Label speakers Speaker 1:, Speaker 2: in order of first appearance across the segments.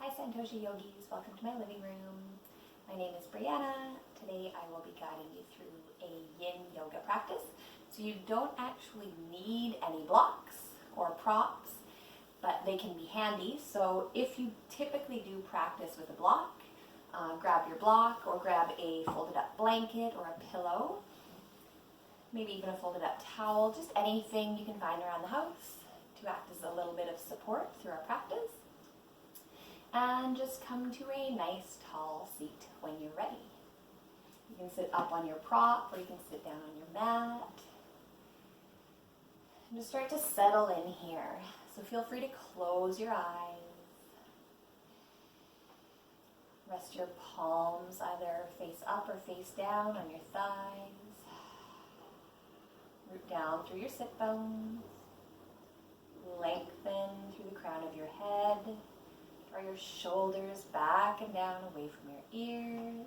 Speaker 1: Hi Santosha yogis, welcome to my living room. My name is Briana. Today I will be guiding you through a yin yoga practice. So you don't actually need any blocks or props, but they can be handy. So if you typically do practice with a block, grab your block or grab a folded up blanket or a pillow, maybe even a folded up towel, just anything you can find around the house to act as a little bit of support through our practice. And just come to a nice tall seat when you're ready. You can sit up on your prop or you can sit down on your mat. And just start to settle in here. So feel free to close your eyes. Rest your palms either face up or face down on your thighs. Root down through your sit bones. Lengthen through the crown of your head. Draw your shoulders back and down away from your ears.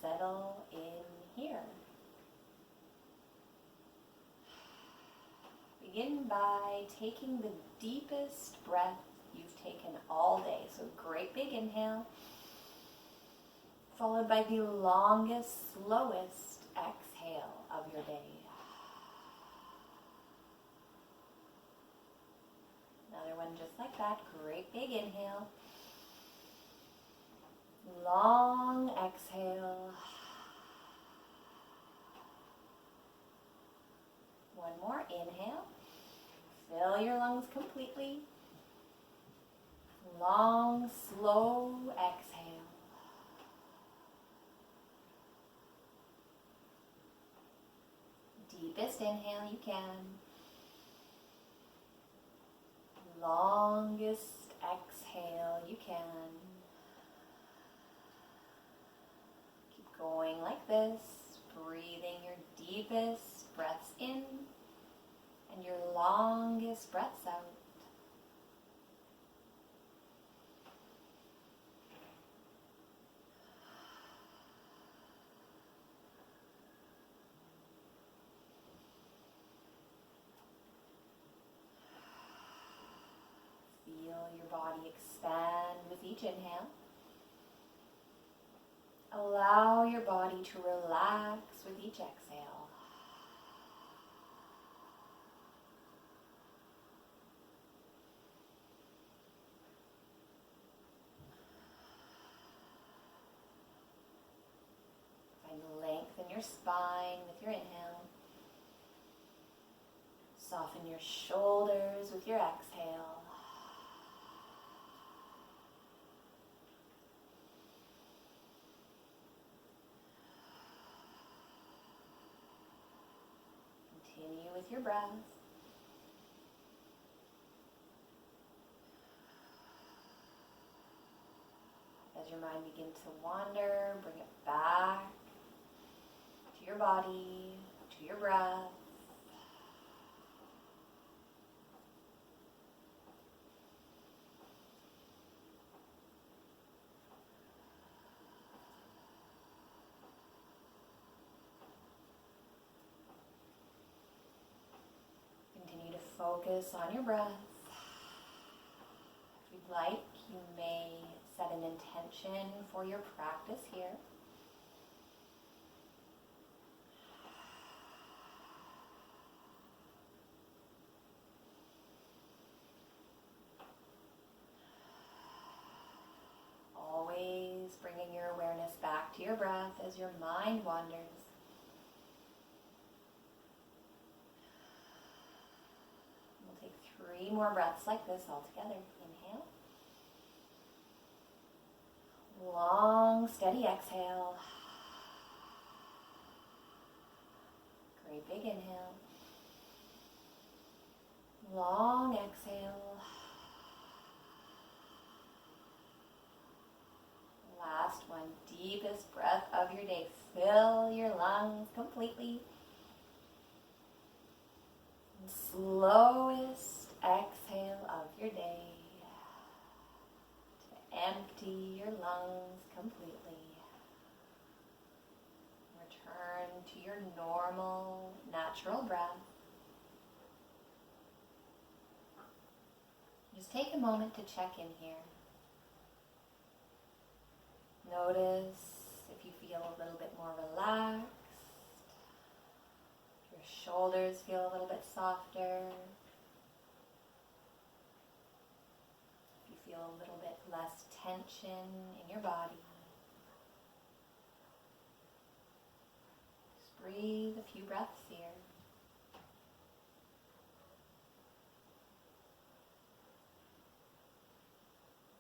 Speaker 1: Settle in here. Begin by taking the deepest breath you've taken all day. So great big inhale, followed by the longest, slowest exhale of your day. Another one just like that. Great big inhale. Long exhale. One more inhale. Fill your lungs completely. Long, slow exhale. Deepest inhale you can. Longest exhale you can. Keep going like this, breathing your deepest breaths in and your longest breaths out. Feel your body expand with each inhale. Allow your body to relax with each exhale. Find length in your spine with your inhale. Soften your shoulders with your exhale. Continue with your breath. As your mind begins to wander, bring it back to your body, to your breath. Continue to focus on your breath. If you'd like, you may set an intention for your practice here. Always bringing your awareness back to your breath as your mind wanders. We'll take 3 more breaths like this all together. Inhale. Long, steady exhale. Great big inhale. Long exhale. Last one, deepest breath of your day. Fill your lungs completely. And slowest exhale of your day. Empty your lungs completely. Return to your normal, natural breath. Just take a moment to check in here. Notice if you feel a little bit more relaxed. Your shoulders feel a little bit softer. If you feel a little bit less tension in your body. Just breathe a few breaths here.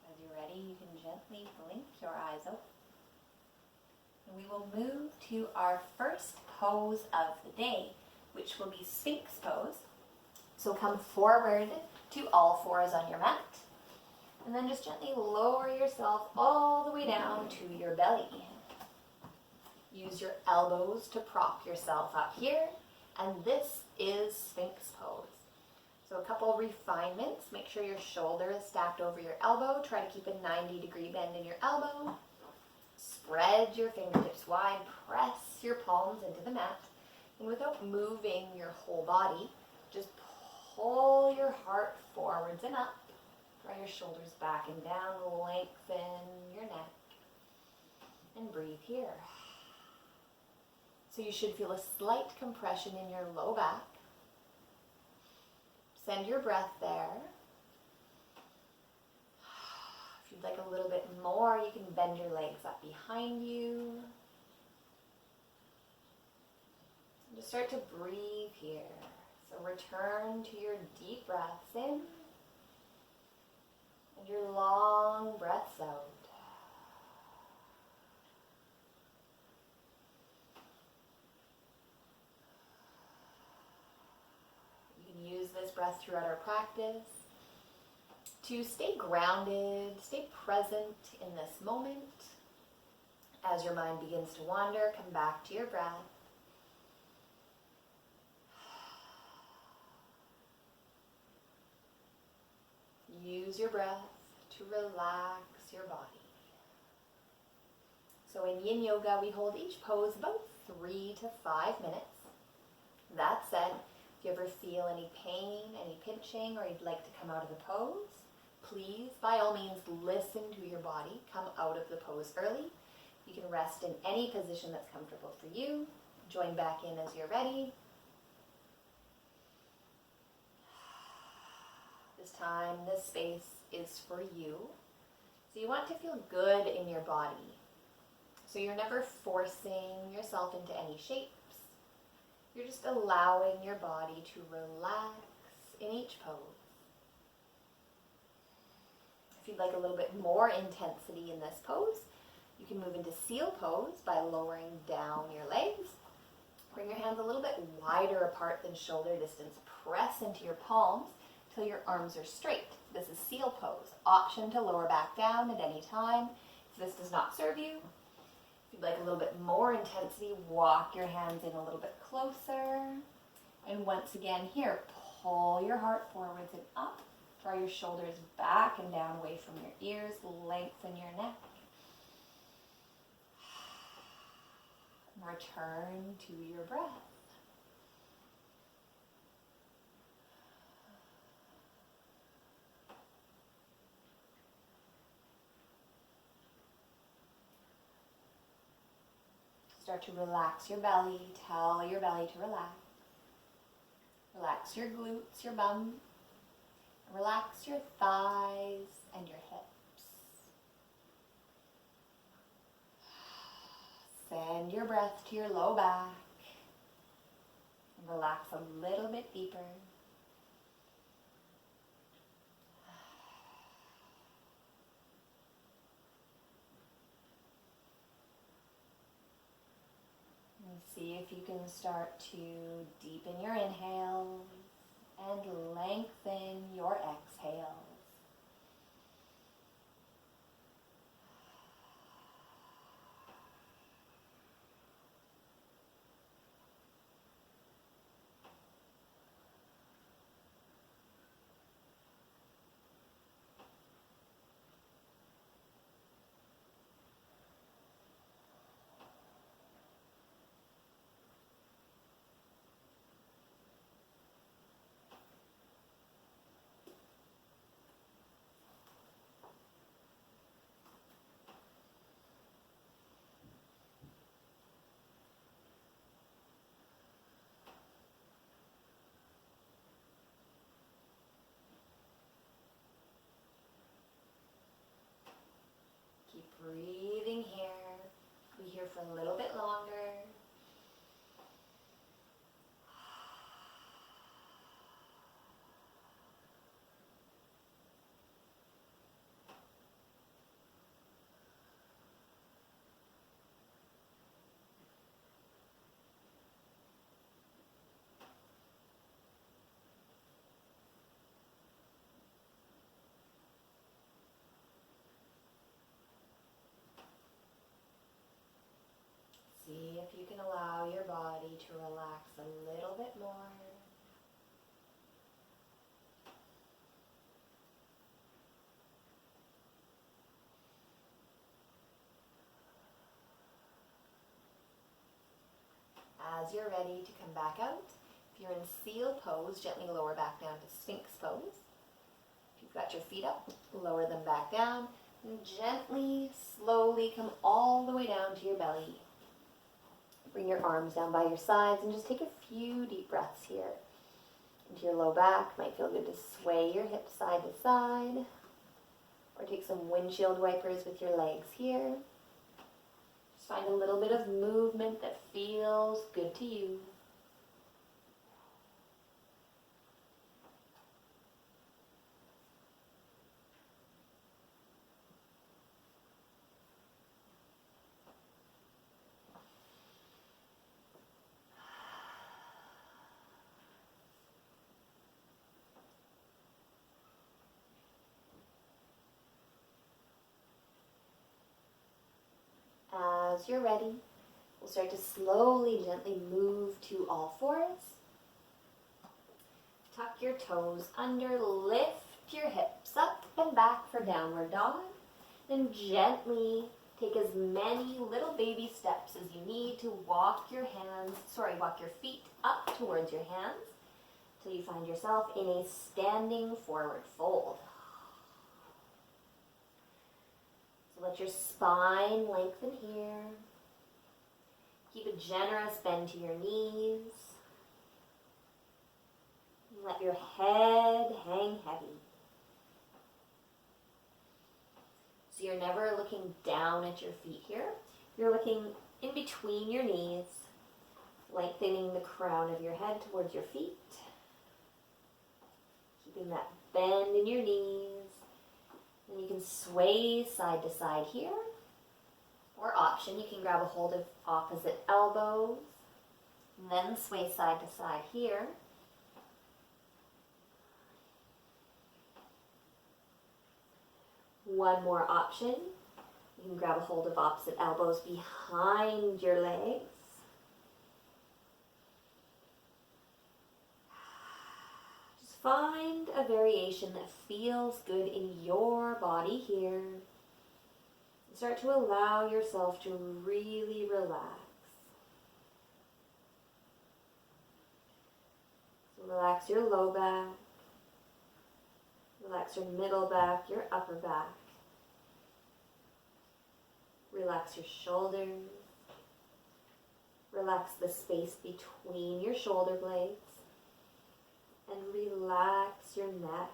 Speaker 1: As you're ready, you can gently blink your eyes open. And we will move to our first pose of the day, which will be Sphinx pose. So come forward to all fours on your mat. And then just gently lower yourself all the way down to your belly. Use your elbows to prop yourself up here. And this is Sphinx pose. So a couple refinements. Make sure your shoulder is stacked over your elbow. Try to keep a 90-degree bend in your elbow. Spread your fingertips wide. Press your palms into the mat. And without moving your whole body, just pull your heart forwards and up. Draw your shoulders back and down. Lengthen your neck. And breathe here. So you should feel a slight compression in your low back. Send your breath there. If you'd like a little bit more, you can bend your legs up behind you. And just start to breathe here. So return to your deep breaths in and your long breaths out. Use this breath throughout our practice to stay grounded, stay present in this moment. As your mind begins to wander, come back to your breath. Use your breath to relax your body. So in Yin Yoga, we hold each pose about 3 to 5 minutes. That said, if you ever feel any pain, any pinching, or you'd like to come out of the pose, please, by all means, listen to your body. Come out of the pose early. You can rest in any position that's comfortable for you. Join back in as you're ready. This time, this space is for you. So you want to feel good in your body. So you're never forcing yourself into any shapes. You're just allowing your body to relax in each pose. If you'd like a little bit more intensity in this pose, you can move into seal pose by lowering down your legs. Bring your hands a little bit wider apart than shoulder distance. Press into your palms till your arms are straight. This is seal pose. Option to lower back down at any time. If this does not serve you, if you'd like a little bit more intensity, walk your hands in a little bit closer. And once again here, pull your heart forwards and up. Draw your shoulders back and down away from your ears. Lengthen your neck. Return to your breath. Start to relax your belly. Tell your belly to relax. Relax your glutes, your bum. Relax your thighs and your hips. Send your breath to your low back. And relax a little bit deeper. And see if you can start to deepen your inhales and lengthen your exhales. breathing here. Be here for a little bit longer. See if you can allow your body to relax a little bit more. As you're ready to come back out, if you're in seal pose, gently lower back down to sphinx pose. If you've got your feet up, lower them back down, and gently, slowly come all the way down to your belly. Bring your arms down by your sides and just take a few deep breaths here. Into your low back. Might feel good to sway your hips side to side. Or take some windshield wipers with your legs here. Just find a little bit of movement that feels good to you. As you're ready, we'll start to slowly, gently move to all fours. Tuck your toes under, lift your hips up and back for downward dog. Then gently take as many little baby steps as you need to walk your feet up towards your hands till you find yourself in a standing forward fold. Let your spine lengthen here. Keep a generous bend to your knees. Let your head hang heavy. So you're never looking down at your feet here. You're looking in between your knees, lengthening the crown of your head towards your feet. Keeping that bend in your knees. And you can sway side to side here. Or option, you can grab a hold of opposite elbows. And then sway side to side here. One more option. You can grab a hold of opposite elbows behind your legs. Find a variation that feels good in your body here. Start to allow yourself to really relax. So relax your low back. Relax your middle back, your upper back. Relax your shoulders. Relax the space between your shoulder blades. And relax your neck.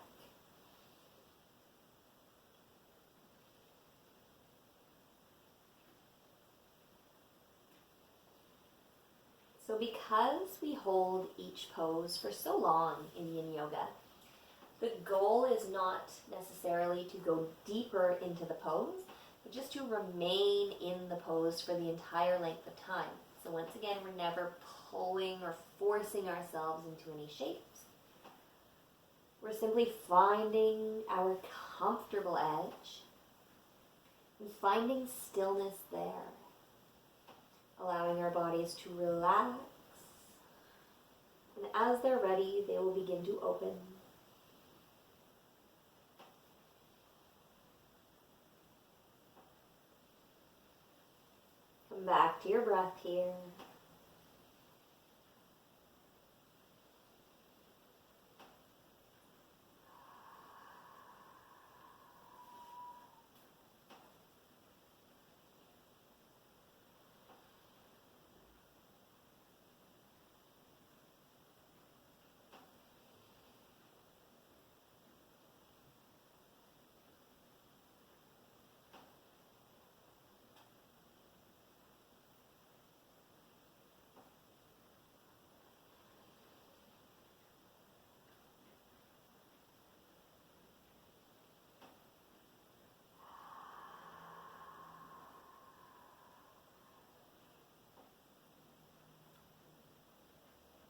Speaker 1: So because we hold each pose for so long in yin yoga, the goal is not necessarily to go deeper into the pose, but just to remain in the pose for the entire length of time. So once again, we're never pulling or forcing ourselves into any shapes. We're simply finding our comfortable edge and finding stillness there, allowing our bodies to relax. And as they're ready, they will begin to open. Come back to your breath here.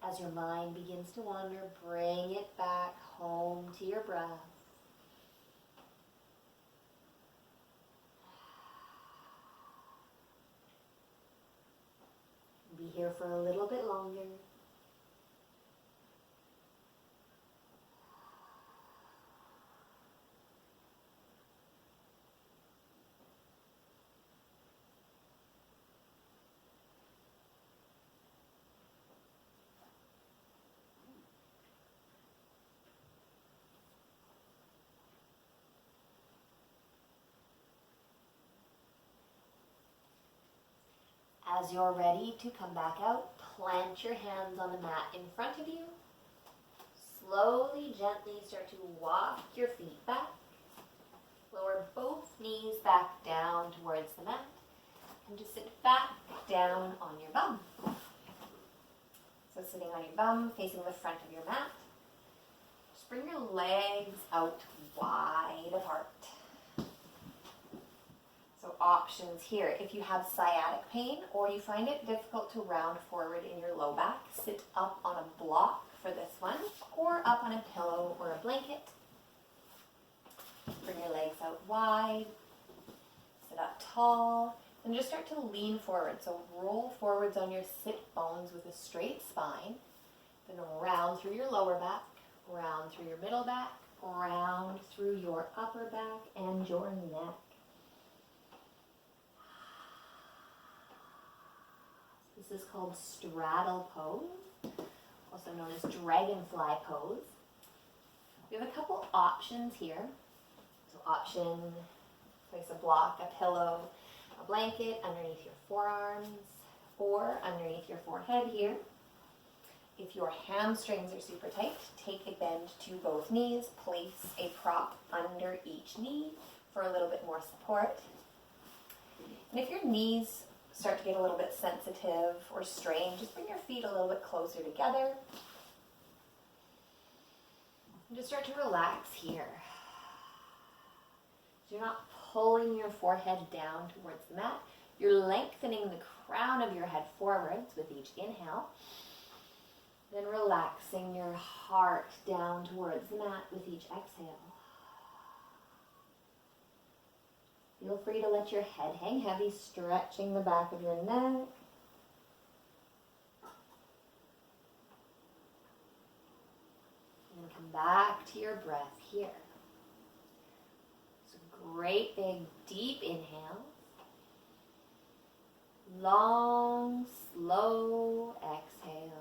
Speaker 1: As your mind begins to wander, bring it back home to your breath. Be here for a little bit longer. As you're ready to come back out, plant your hands on the mat in front of you. Slowly, gently start to walk your feet back. Lower both knees back down towards the mat. And just sit back down on your bum. So sitting on your bum, facing the front of your mat. Just bring your legs out wide apart. So options here, if you have sciatic pain or you find it difficult to round forward in your low back, sit up on a block for this one, or up on a pillow or a blanket. Bring your legs out wide, sit up tall, and just start to lean forward. So roll forwards on your sit bones with a straight spine, then round through your lower back, round through your middle back, round through your upper back and your neck. This is called straddle pose, also known as dragonfly pose. We have a couple options here. So option, place a block, a pillow, a blanket underneath your forearms or underneath your forehead here. If your hamstrings are super tight, take a bend to both knees. Place a prop under each knee for a little bit more support. And if your knees start to get a little bit sensitive or strained, just bring your feet a little bit closer together. And just start to relax here. So you're not pulling your forehead down towards the mat. You're lengthening the crown of your head forwards with each inhale. Then relaxing your heart down towards the mat with each exhale. Feel free to let your head hang heavy, stretching the back of your neck. And come back to your breath here. So great big deep inhale. Long, slow exhales.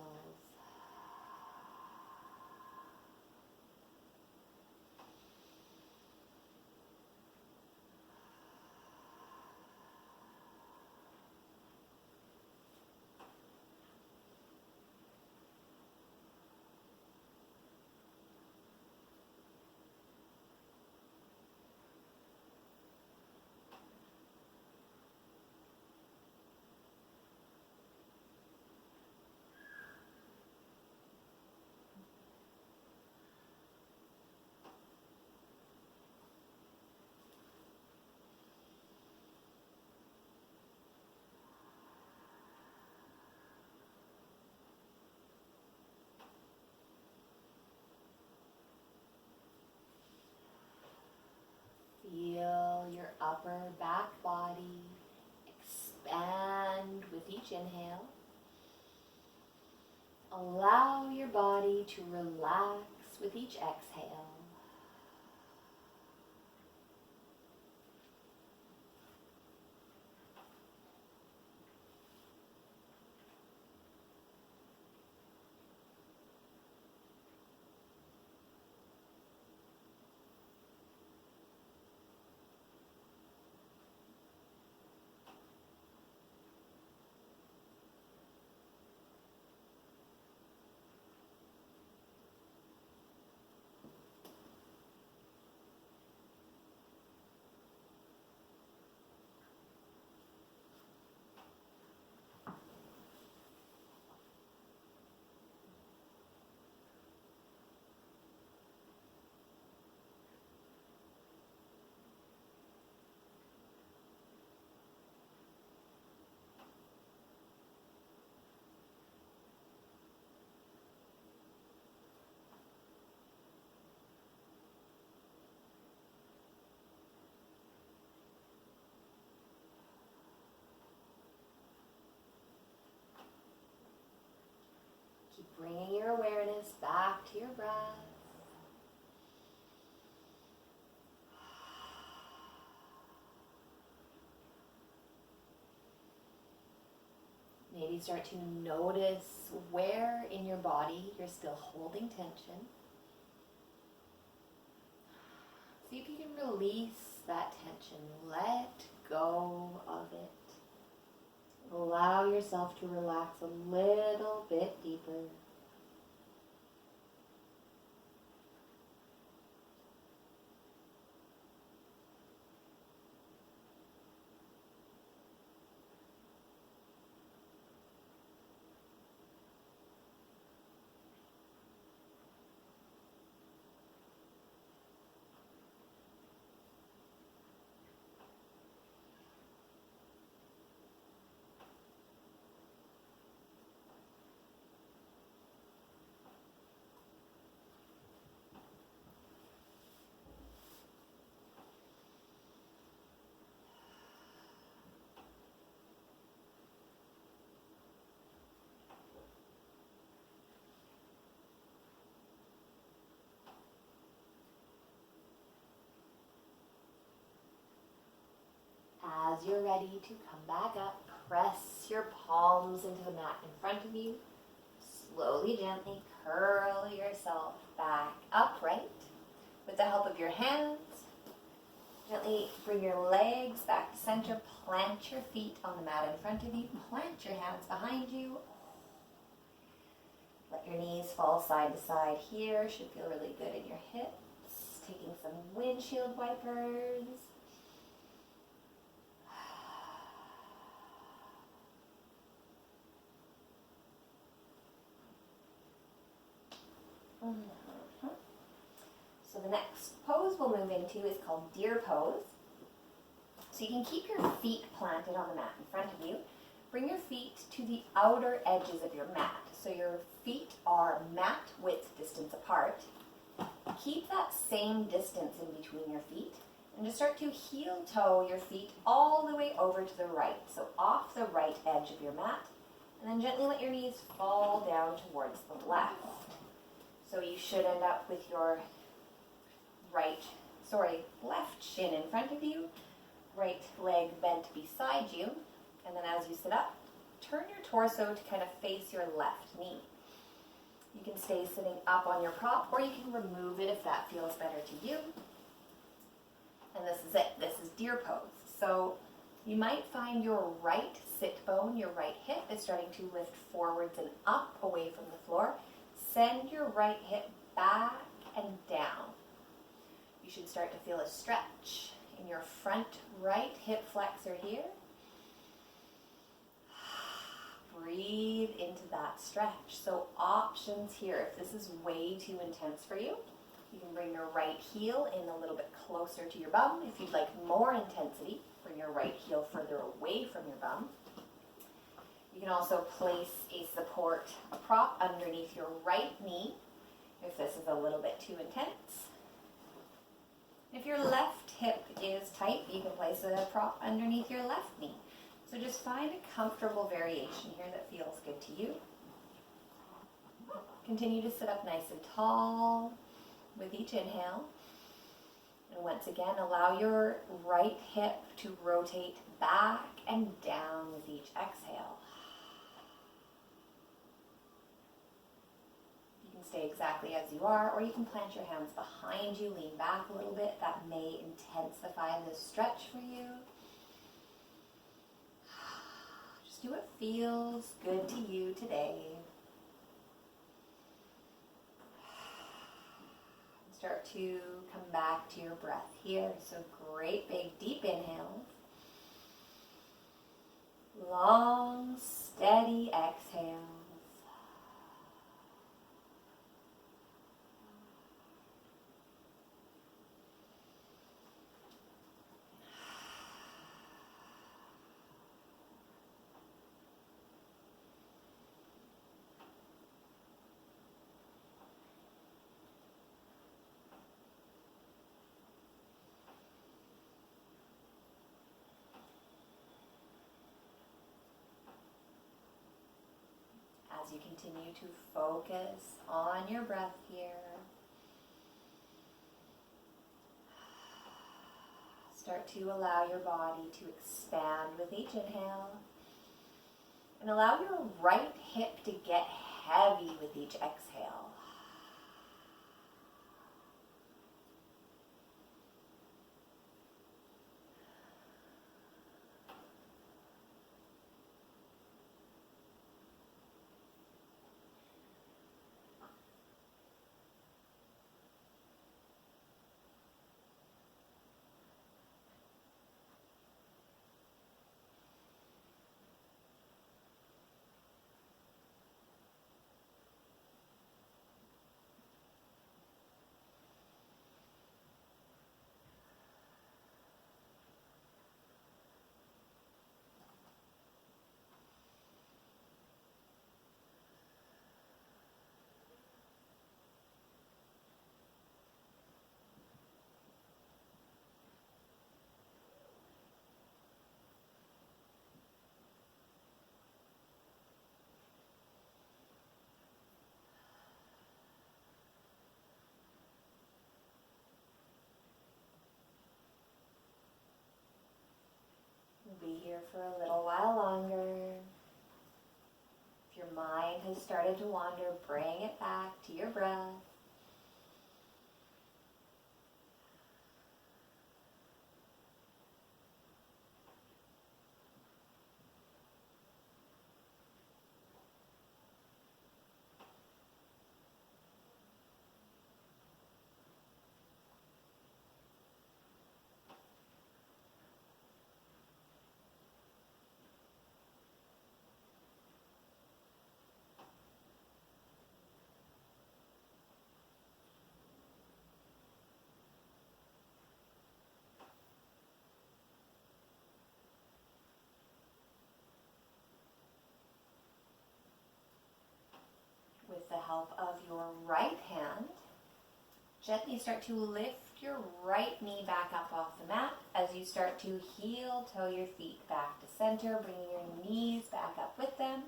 Speaker 1: Feel your upper back body expand with each inhale. Allow your body to relax with each exhale. bringing your awareness back to your breath. Maybe start to notice where in your body you're still holding tension. See if you can release that tension. Let go of it. Allow yourself to relax a little bit deeper. As you're ready to come back up, press your palms into the mat in front of you. Slowly, gently curl yourself back upright with the help of your hands. Gently bring your legs back to center. Plant your feet on the mat in front of you. Plant your hands behind you. Let your knees fall side to side here. Should feel really good in your hips. Taking some windshield wipers. So the next pose we'll move into is called deer pose. So you can keep your feet planted on the mat in front of you. Bring your feet to the outer edges of your mat. So your feet are mat width distance apart. Keep that same distance in between your feet and just start to heel toe your feet all the way over to the right. So off the right edge of your mat, and then gently let your knees fall down towards the left. So you should end up with your left shin in front of you, right leg bent beside you, and then as you sit up, turn your torso to kind of face your left knee. You can stay sitting up on your prop, or you can remove it if that feels better to you. And this is it. This is deer pose. So you might find your right sit bone, your right hip is starting to lift forwards and up away from the floor. Send your right hip back and down. You should start to feel a stretch in your front right hip flexor here. Breathe into that stretch. So options here. If this is way too intense for you, you can bring your right heel in a little bit closer to your bum. If you'd like more intensity, bring your right heel further away from your bum. You can also place a prop underneath your right knee if this is a little bit too intense. If your left hip is tight, you can place a prop underneath your left knee. So just find a comfortable variation here that feels good to you. Continue to sit up nice and tall with each inhale. And once again, allow your right hip to rotate back and down with each exhale. Stay exactly as you are, or you can plant your hands behind you, lean back a little bit. That may intensify this stretch for you. Just do what feels good to you today. Start to come back to your breath here. So great big deep inhales. Long, steady exhales. as you continue to focus on your breath here. Start to allow your body to expand with each inhale. And allow your right hip to get heavy with each exhale. We'll be here for a little while longer. If your mind has started to wander, bring it back to your breath. With the help of your right hand, gently start to lift your right knee back up off the mat as you start to heel toe your feet back to center, bringing your knees back up with them.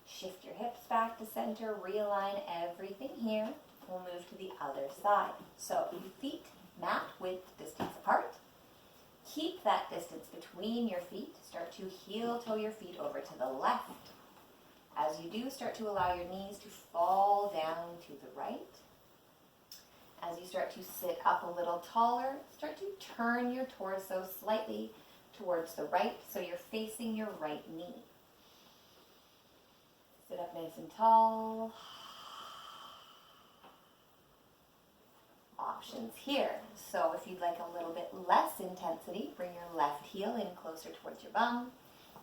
Speaker 1: Shift your hips back to center, realign everything here. We'll move to the other side. So feet mat width distance apart. Keep that distance between your feet. Start to heel toe your feet over to the left. As you do, start to allow your knees to fall down to the right. As you start to sit up a little taller, start to turn your torso slightly towards the right so you're facing your right knee. Sit up nice and tall. Options here. So if you'd like a little bit less intensity, bring your left heel in closer towards your bum.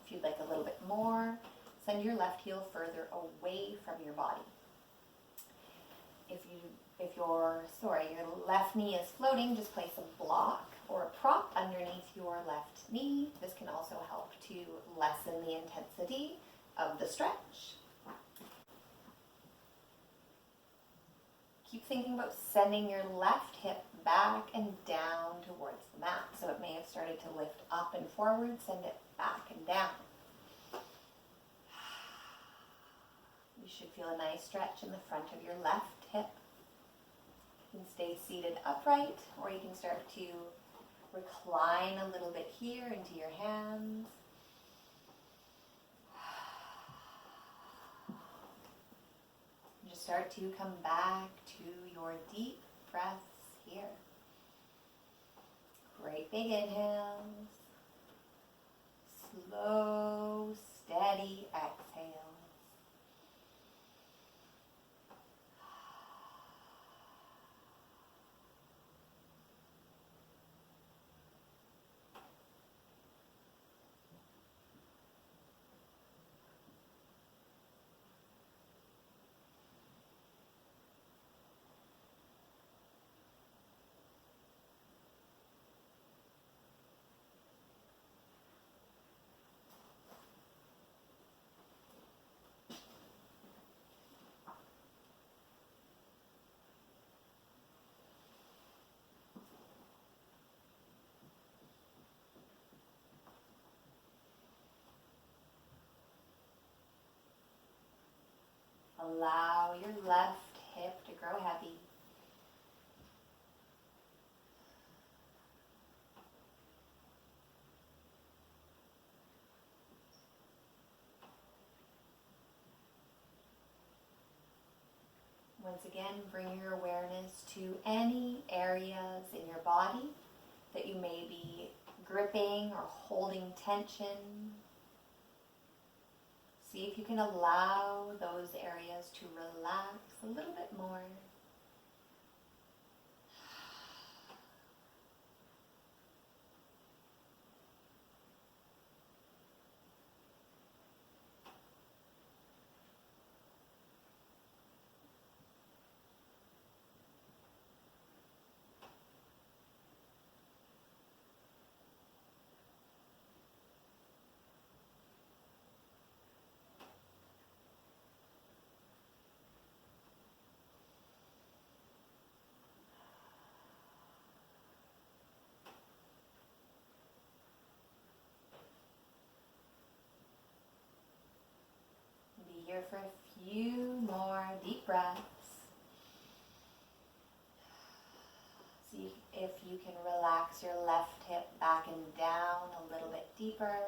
Speaker 1: If you'd like a little bit more, send your left heel further away from your body. If your left knee is floating, just place a block or a prop underneath your left knee. This can also help to lessen the intensity of the stretch. Keep thinking about sending your left hip back and down towards the mat. So it may have started to lift up and forward, send it back and down. You should feel a nice stretch in the front of your left hip. You can stay seated upright, or you can start to recline a little bit here into your hands. Just start to come back to your deep breaths here. Great big inhales. Slow, steady exhales. Allow your left hip to grow heavy. Once again, bring your awareness to any areas in your body that you may be gripping or holding tension. See if you can allow those areas to relax a little bit more. Be here for a few more deep breaths. See if you can relax your left hip back and down a little bit deeper.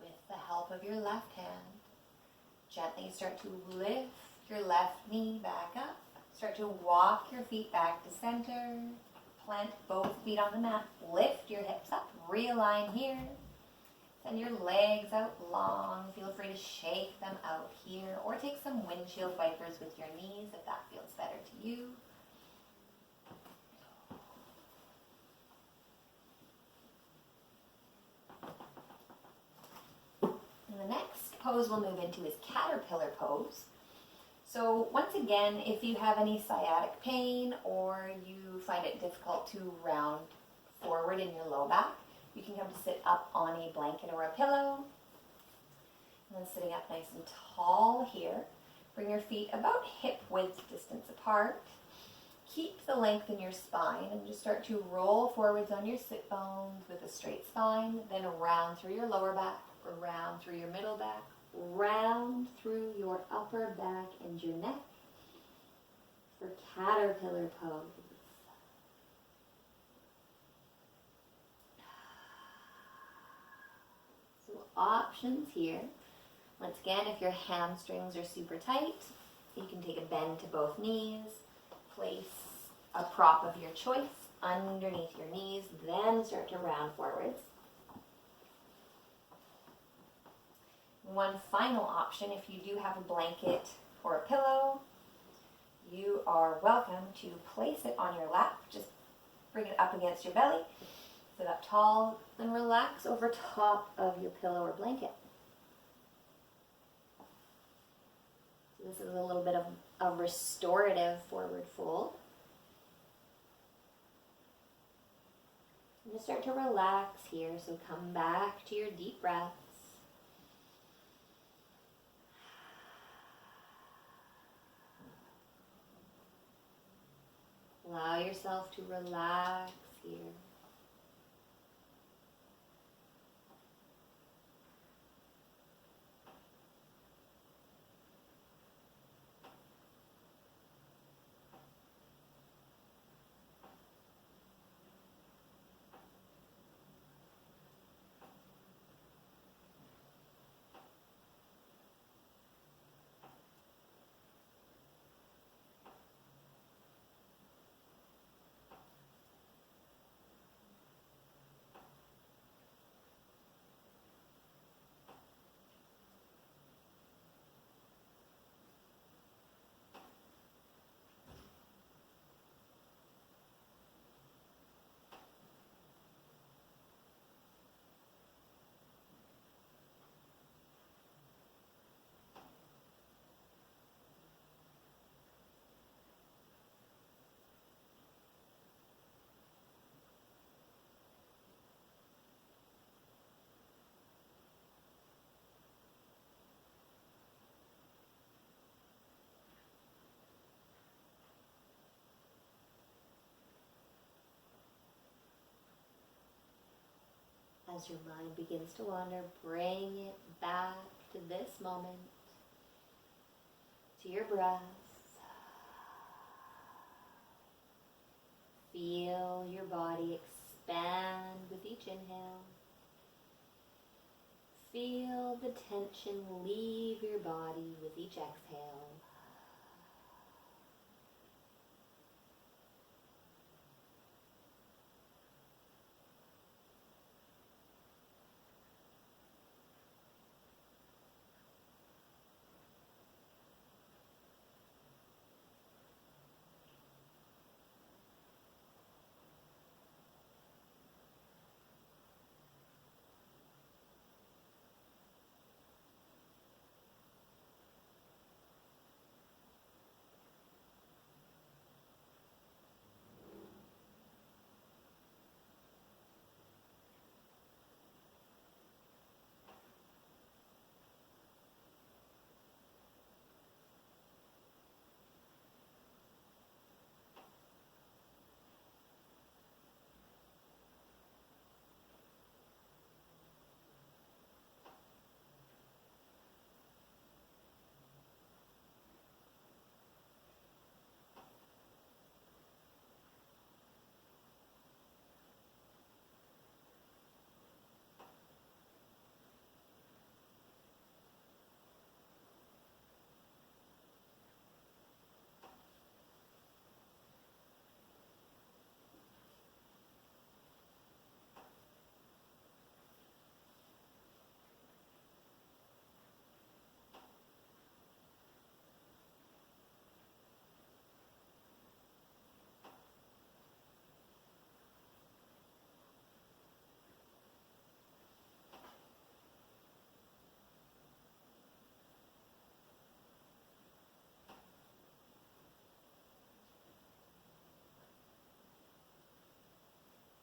Speaker 1: With the help of your left hand, gently start to lift your left knee back up. Start to walk your feet back to center. Plant both feet on the mat. Lift your hips up. Realign here. Send your legs out long. Feel free to shake them out here or take some windshield wipers with your knees if that feels better to you. And the next pose we'll move into is caterpillar pose. So once again, if you have any sciatic pain or you find it difficult to round forward in your low back, you can come to sit up on a blanket or a pillow. And then sitting up nice and tall here. Bring your feet about hip width distance apart. Keep the length in your spine and just start to roll forwards on your sit bones with a straight spine, then round through your lower back, round through your middle back, round through your upper back and your neck for caterpillar pose. So options here. Once again, if your hamstrings are super tight, you can take a bend to both knees. Place a prop of your choice underneath your knees, then start to round forwards. One final option, if you do have a blanket or a pillow, you are welcome to place it on your lap. Just bring it up against your belly, sit up tall, then relax over top of your pillow or blanket. So this is a little bit of a restorative forward fold. And just start to relax here, so come back to your deep breaths. Allow yourself to relax here. As your mind begins to wander, bring it back to this moment, to your breath. Feel your body expand with each inhale. Feel the tension leave your body with each exhale.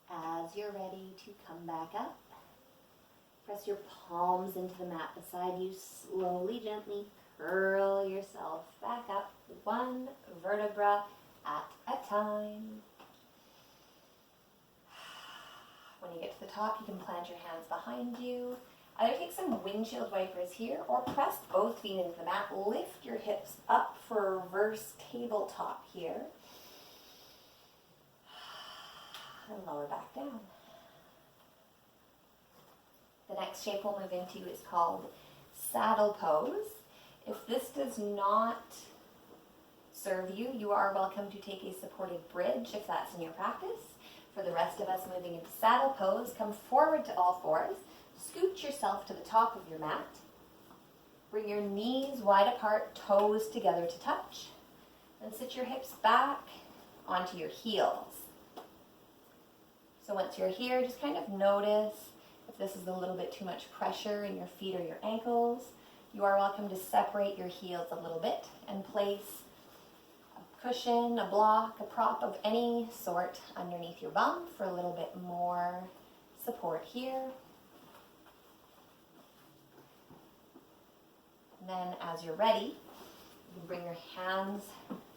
Speaker 1: As you're ready to come back up, press your palms into the mat beside you. Slowly, gently curl yourself back up, one vertebra at a time. When you get to the top, you can plant your hands behind you. Either take some windshield wipers here or press both feet into the mat. Lift your hips up for a reverse tabletop here. And lower back down. The next shape we'll move into is called saddle pose. If this does not serve you, you are welcome to take a supported bridge if that's in your practice. For the rest of us moving into saddle pose, come forward to all fours. Scoot yourself to the top of your mat. Bring your knees wide apart, toes together to touch. Then sit your hips back onto your heels. So once you're here, just kind of notice if this is a little bit too much pressure in your feet or your ankles. You are welcome to separate your heels a little bit and place a cushion, a block, a prop of any sort underneath your bum for a little bit more support here. And then as you're ready, you can bring your hands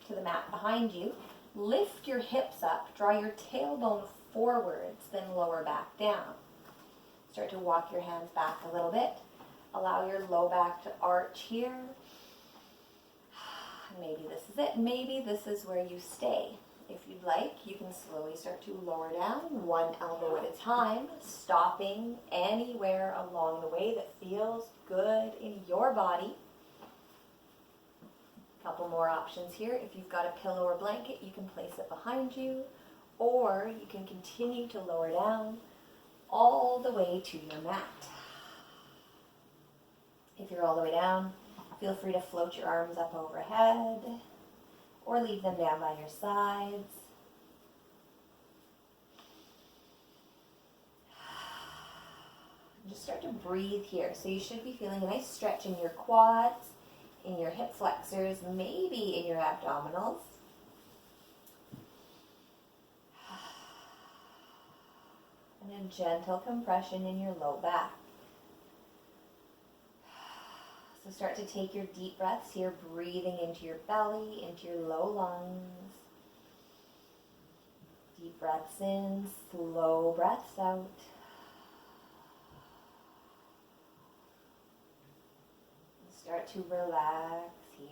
Speaker 1: to the mat behind you. Lift your hips up, draw your tailbone forwards, then lower back down. Start to walk your hands back a little bit. Allow your low back to arch here. Maybe this is it. Maybe this is where you stay. If you'd like, you can slowly start to lower down, one elbow at a time, stopping anywhere along the way that feels good in your body. Couple more options here. If you've got a pillow or blanket, you can place it behind you, or you can continue to lower down all the way to your mat. If you're all the way down, feel free to float your arms up overhead or leave them down by your sides. Just start to breathe here. So you should be feeling a nice stretch in your quads, in your hip flexors, maybe in your abdominals. And a gentle compression in your low back. So start to take your deep breaths here, breathing into your belly, into your low lungs. Deep breaths in, slow breaths out. start to relax here.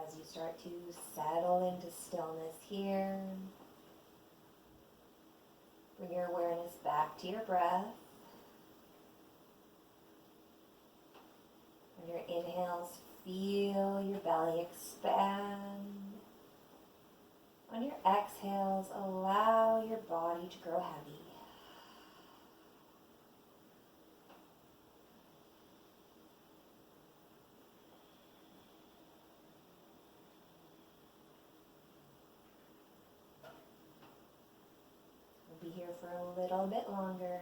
Speaker 1: As you start to settle into stillness here, bring your awareness back to your breath. On your inhales, feel your belly expand. On your exhales, allow your body to grow heavy. We'll be here for a little bit longer.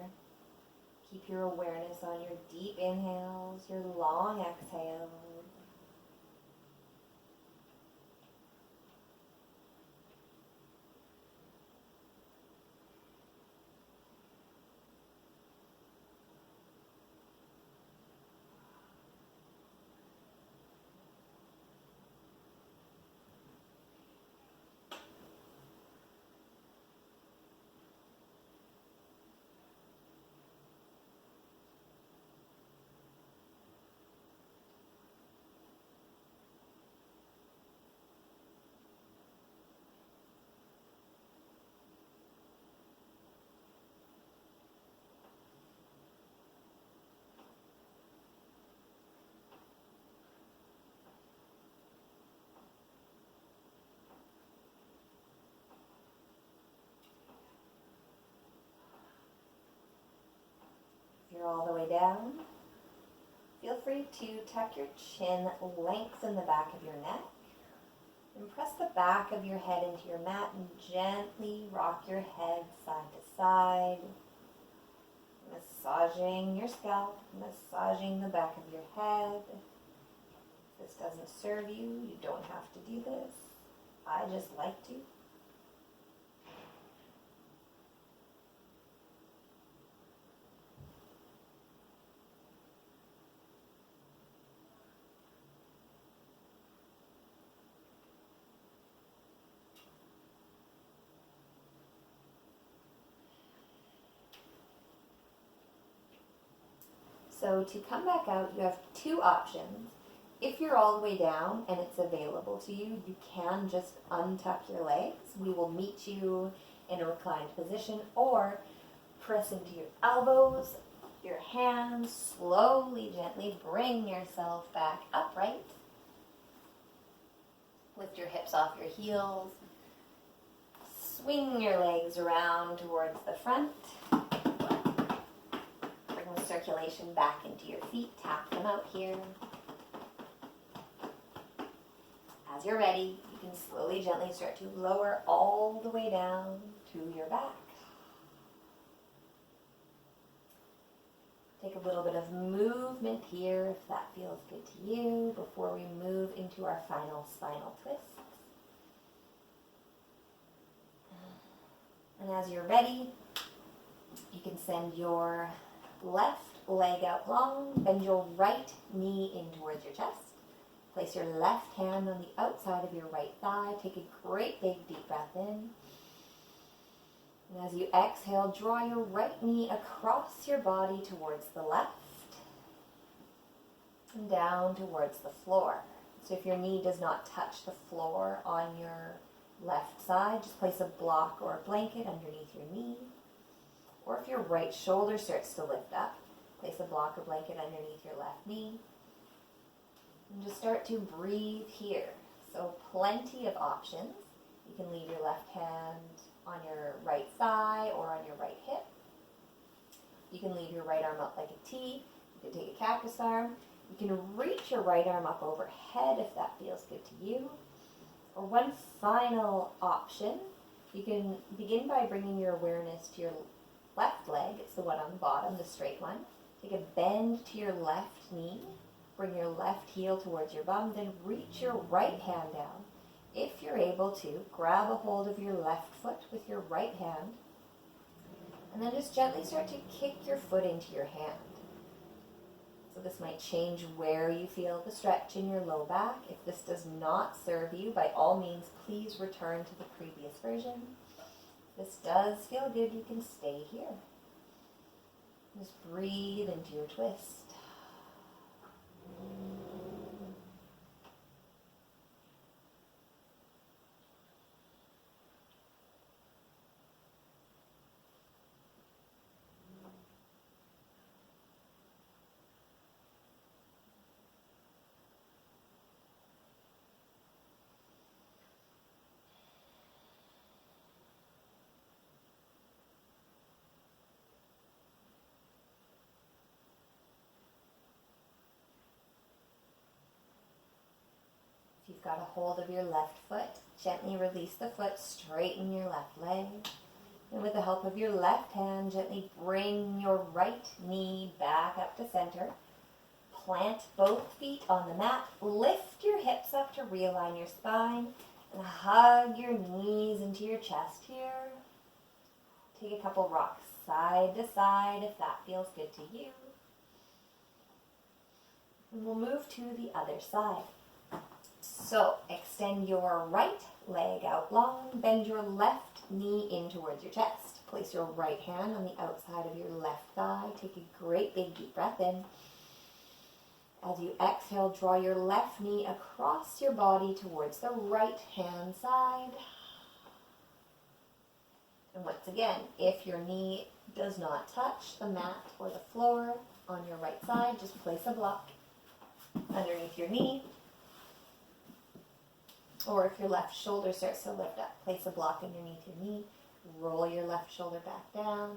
Speaker 1: Keep your awareness on your deep inhales, your long exhales. If you're all the way down, feel free to tuck your chin, lengthen the back of your neck, and press the back of your head into your mat and gently rock your head side to side, massaging your scalp, massaging the back of your head. If this doesn't serve you, you don't have to do this. I just like to. So to come back out, you have two options. If you're all the way down and it's available to you, you can just untuck your legs. We will meet you in a reclined position, or press into your elbows, your hands, slowly, gently bring yourself back upright. Lift your hips off your heels. Swing your legs around towards the front. Circulation back into your feet. Tap them out here. As you're ready, you can slowly, gently start to lower all the way down to your back. Take a little bit of movement here if that feels good to you before we move into our final spinal twists. And as you're ready, you can send your left leg out long, bend your right knee in towards your chest. Place your left hand on the outside of your right thigh. Take a great big deep breath in. And as you exhale, draw your right knee across your body towards the left and down towards the floor. So if your knee does not touch the floor on your left side, just place a block or a blanket underneath your knee. Or if your right shoulder starts to lift up, place a block or blanket underneath your left knee. And just start to breathe here. So plenty of options. You can leave your left hand on your right thigh or on your right hip. You can leave your right arm up like a T. You can take a cactus arm. You can reach your right arm up overhead if that feels good to you. Or one final option, you can begin by bringing your awareness to your left leg. It's the one on the bottom, the straight one. Take a bend to your left knee. Bring your left heel towards your bum. Then reach your right hand down. If you're able to, grab a hold of your left foot with your right hand. And then just gently start to kick your foot into your hand. So this might change where you feel the stretch in your low back. If this does not serve you, by all means, please return to the previous version. If this does feel good, you can stay here. Just breathe into your twist. If you've got a hold of your left foot, gently release the foot, straighten your left leg. And with the help of your left hand, gently bring your right knee back up to center. Plant both feet on the mat. Lift your hips up to realign your spine. And hug your knees into your chest here. Take a couple rocks side to side if that feels good to you. And we'll move to the other side. So extend your right leg out long. Bend your left knee in towards your chest. Place your right hand on the outside of your left thigh. Take a great big deep breath in. As you exhale, draw your left knee across your body towards the right hand side. And once again, if your knee does not touch the mat or the floor on your right side, just place a block underneath your knee. Or if your left shoulder starts to lift up, place a block underneath your knee. Roll your left shoulder back down.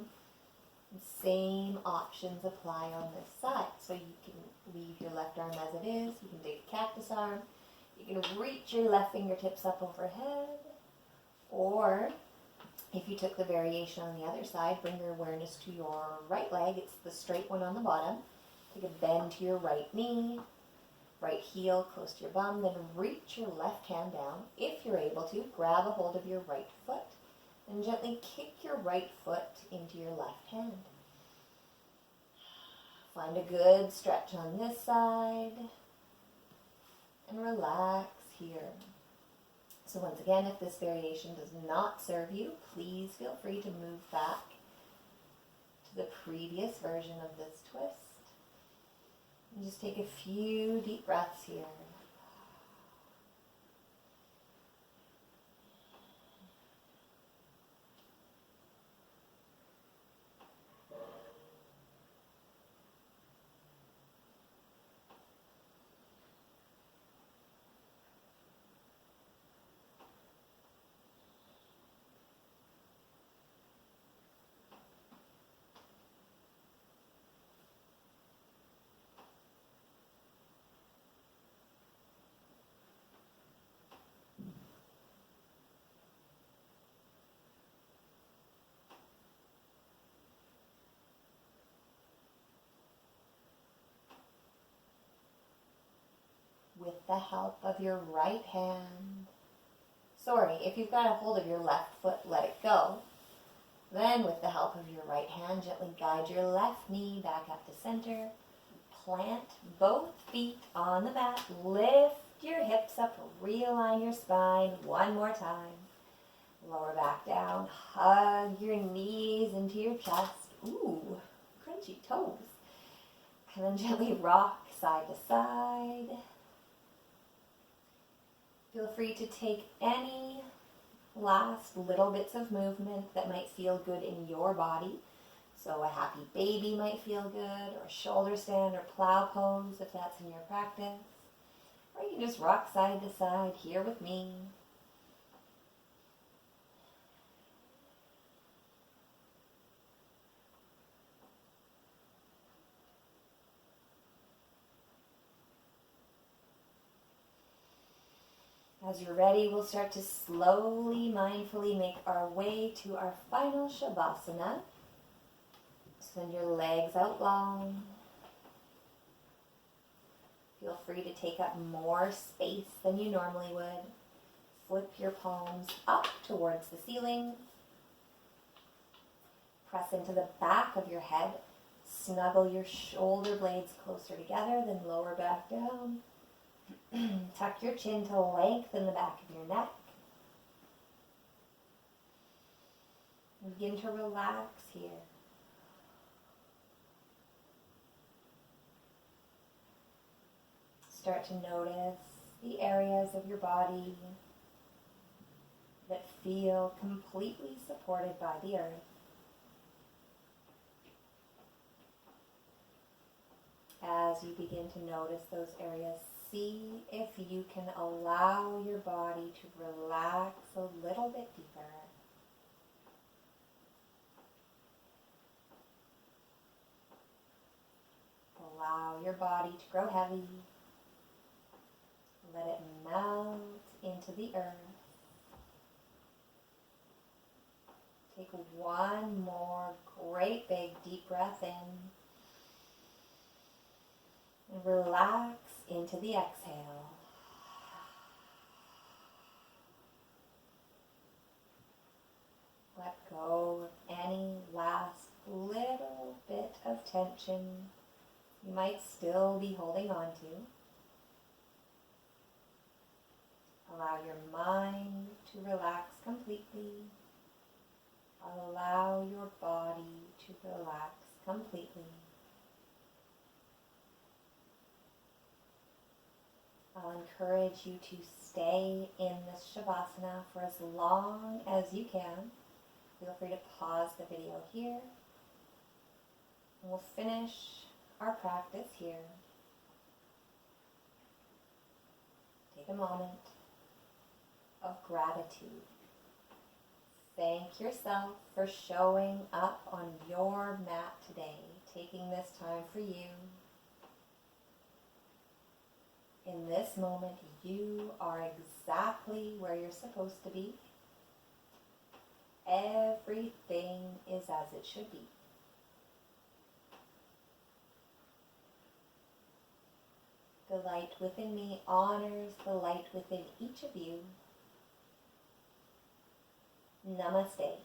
Speaker 1: And same options apply on this side. So you can leave your left arm as it is. You can take a cactus arm. You can reach your left fingertips up overhead. Or if you took the variation on the other side, bring your awareness to your right leg. It's the straight one on the bottom. Take a bend to your right knee. Right heel close to your bum, then reach your left hand down. If you're able to, grab a hold of your right foot and gently kick your right foot into your left hand. Find a good stretch on this side and relax here. So once again, if this variation does not serve you, please feel free to move back to the previous version of this twist. And just take a few deep breaths here. With the help of your right hand. Sorry, if you've got a hold of your left foot, let it go. Then with the help of your right hand, gently guide your left knee back up to center. Plant both feet on the mat. Lift your hips up, realign your spine one more time. Lower back down, hug your knees into your chest. Ooh, crunchy toes. And then gently rock side to side. Feel free to take any last little bits of movement that might feel good in your body. So a happy baby might feel good, or shoulder stand or plow pose if that's in your practice. Or you can just rock side to side here with me. As you're ready, we'll start to slowly, mindfully make our way to our final Shavasana. Send your legs out long. Feel free to take up more space than you normally would. Flip your palms up towards the ceiling. Press into the back of your head. Snuggle your shoulder blades closer together, then lower back down. Tuck your chin to lengthen the back of your neck. Begin to relax here. Start to notice the areas of your body that feel completely supported by the earth. As you begin to notice those areas, see if you can allow your body to relax a little bit deeper. Allow your body to grow heavy. Let it melt into the earth. Take one more great big deep breath in. And relax into the exhale. Let go of any last little bit of tension you might still be holding on to. Allow your mind to relax completely. Allow your body to relax completely. I'll encourage you to stay in this Shavasana for as long as you can. Feel free to pause the video here. And we'll finish our practice here. Take a moment of gratitude. Thank yourself for showing up on your mat today, taking this time for you. In this moment, you are exactly where you're supposed to be. Everything is as it should be. The light within me honors the light within each of you. Namaste.